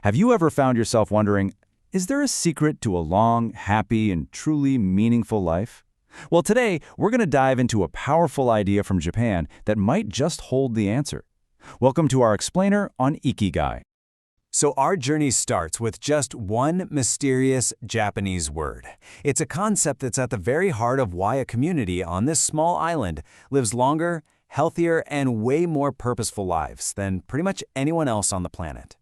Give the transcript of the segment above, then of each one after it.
Have you ever found yourself wondering, is there a secret to a long, happy, and truly meaningful life? Well, today, we're going to dive into a powerful idea from Japan that might just hold the answer. Welcome to our explainer on Ikigai. So our journey starts with just one mysterious Japanese word. It's a concept that's at the very heart of why a community on this small island lives longer, healthier, and way more purposeful lives than pretty much anyone else on the planet.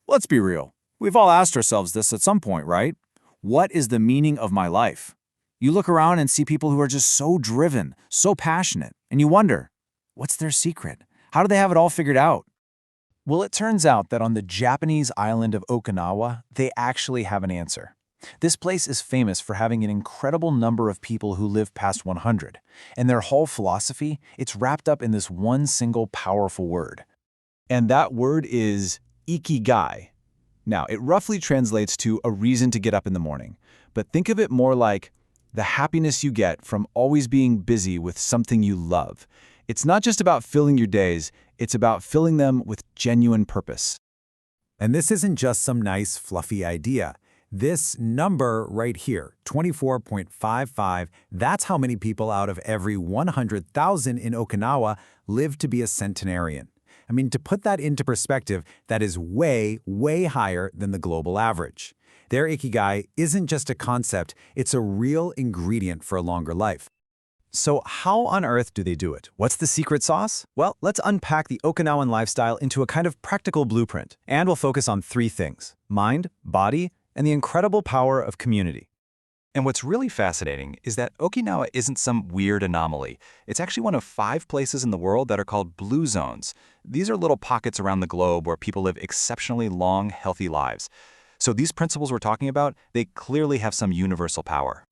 Let's be real. We've all asked ourselves this at some point, right? What is the meaning of my life? You look around and see people who are just so driven, so passionate, and you wonder, what's their secret? How do they have it all figured out? Well, it turns out that on the Japanese island of Okinawa, they actually have an answer. This place is famous for having an incredible number of people who live past 100, and their whole philosophy, it's wrapped up in this one single powerful word. And that word is Ikigai. Now, it roughly translates to a reason to get up in the morning, but think of it more like the happiness you get from always being busy with something you love. It's not just about filling your days, it's about filling them with genuine purpose. And this isn't just some nice, fluffy idea. This number right here, 24.55, that's how many people out of every 100,000 in Okinawa live to be a centenarian. I mean, to put that into perspective, that is way, way higher than the global average. Their Ikigai isn't just a concept, it's a real ingredient for a longer life. So how on earth do they do it? What's the secret sauce? Well, let's unpack the Okinawan lifestyle into a kind of practical blueprint, and we'll focus on three things: mind, body, and the incredible power of community. And what's really fascinating is that Okinawa isn't some weird anomaly. It's actually one of 5 places in the world that are called blue zones. These are little pockets around the globe where people live exceptionally long, healthy lives. So these principles we're talking about, they clearly have some universal power.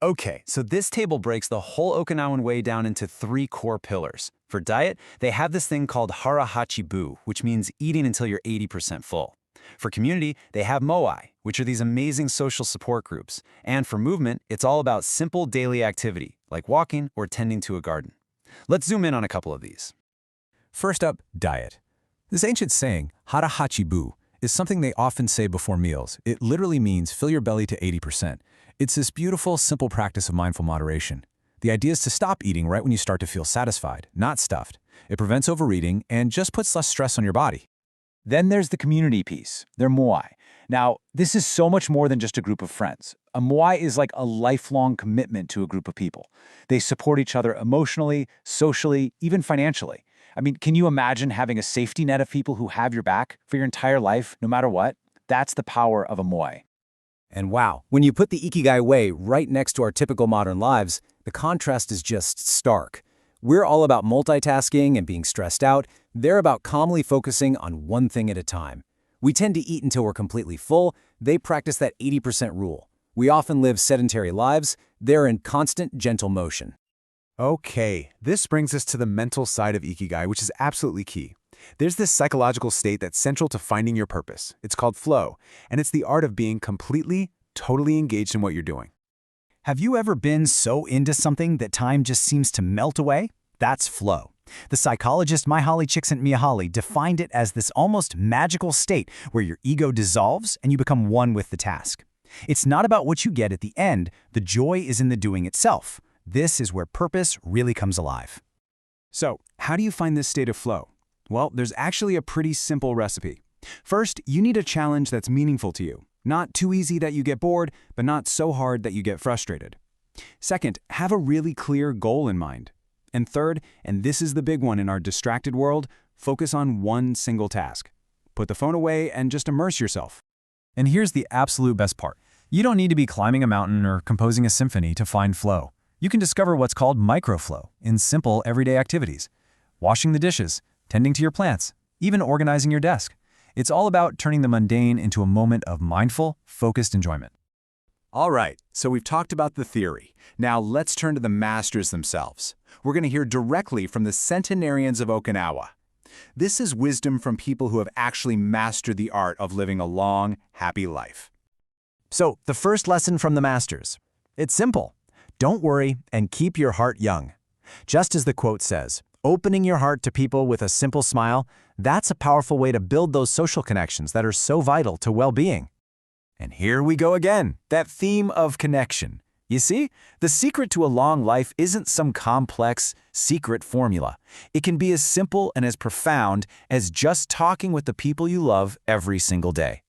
Okay, so this table breaks the whole Okinawan way down into 3 core pillars. For diet, they have this thing called hara hachibu, which means eating until you're 80% full. For community, they have moai, which are these amazing social support groups. And for movement, it's all about simple daily activity, like walking or tending to a garden. Let's zoom in on a couple of these. First up, diet. This ancient saying, hara hachibu, is something they often say before meals. It literally means fill your belly to 80%. It's this beautiful, simple practice of mindful moderation. The idea is to stop eating right when you start to feel satisfied, not stuffed. It prevents overeating and just puts less stress on your body. Then there's the community piece, their moai. Now, this is so much more than just a group of friends. A moai is like a lifelong commitment to a group of people. They support each other emotionally, socially, even financially. I mean, can you imagine having a safety net of people who have your back for your entire life, no matter what? That's the power of a moai. And wow, when you put the Ikigai way right next to our typical modern lives, the contrast is just stark. We're all about multitasking and being stressed out. They're about calmly focusing on one thing at a time. We tend to eat until we're completely full. They practice that 80% rule. We often live sedentary lives. They're in constant, gentle motion. Okay, this brings us to the mental side of Ikigai, which is absolutely key. There's this psychological state that's central to finding your purpose. It's called flow, and it's the art of being completely, totally engaged in what you're doing. Have you ever been so into something that time just seems to melt away? That's flow. The psychologist Mihaly Csikszentmihalyi defined it as this almost magical state where your ego dissolves and you become one with the task. It's not about what you get at the end, the joy is in the doing itself. This is where purpose really comes alive. So, how do you find this state of flow? Well, there's actually a pretty simple recipe. First, you need a challenge that's meaningful to you. Not too easy that you get bored, but not so hard that you get frustrated. Second, have a really clear goal in mind. And third, and this is the big one in our distracted world, focus on one single task. Put the phone away and just immerse yourself. And here's the absolute best part. You don't need to be climbing a mountain or composing a symphony to find flow. You can discover what's called microflow in simple, everyday activities. Washing the dishes, tending to your plants, even organizing your desk. It's all about turning the mundane into a moment of mindful, focused enjoyment. All right, so we've talked about the theory. Now let's turn to the masters themselves. We're going to hear directly from the centenarians of Okinawa. This is wisdom from people who have actually mastered the art of living a long, happy life. So, the first lesson from the masters. It's simple. Don't worry and keep your heart young. Just as the quote says, opening your heart to people with a simple smile, That's a powerful way to build those social connections that are so vital to well-being. And here we go again, that theme of connection. You see, the secret to a long life isn't some complex, secret formula. It can be as simple and as profound as just talking with the people you love every single day.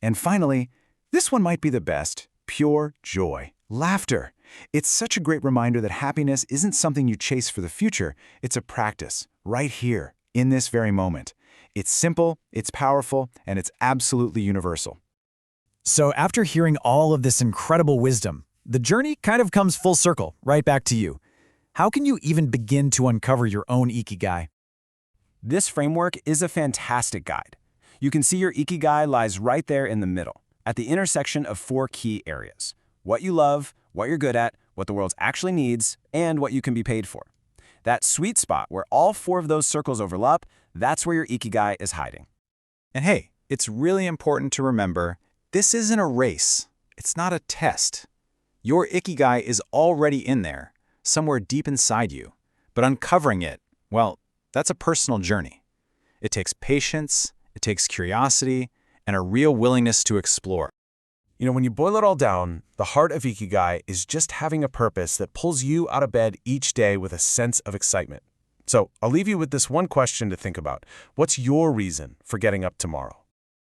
And finally, this one might be the best: pure joy, laughter. It's such a great reminder that happiness isn't something you chase for the future. It's a practice, right here, in this very moment. It's simple, it's powerful, and it's absolutely universal. So after hearing all of this incredible wisdom, the journey kind of comes full circle, right back to you. How can you even begin to uncover your own Ikigai? This framework is a fantastic guide. You can see your Ikigai lies right there in the middle, at the intersection of 4 key areas: what you love, what you're good at, what the world actually needs, and what you can be paid for. That sweet spot where all 4 of those circles overlap, that's where your Ikigai is hiding. And hey, it's really important to remember, this isn't a race. It's not a test. Your Ikigai is already in there, somewhere deep inside you. But uncovering it, well, that's a personal journey. It takes patience, it takes curiosity, and a real willingness to explore. You know, when you boil it all down, the heart of Ikigai is just having a purpose that pulls you out of bed each day with a sense of excitement. So I'll leave you with this one question to think about. What's your reason for getting up tomorrow?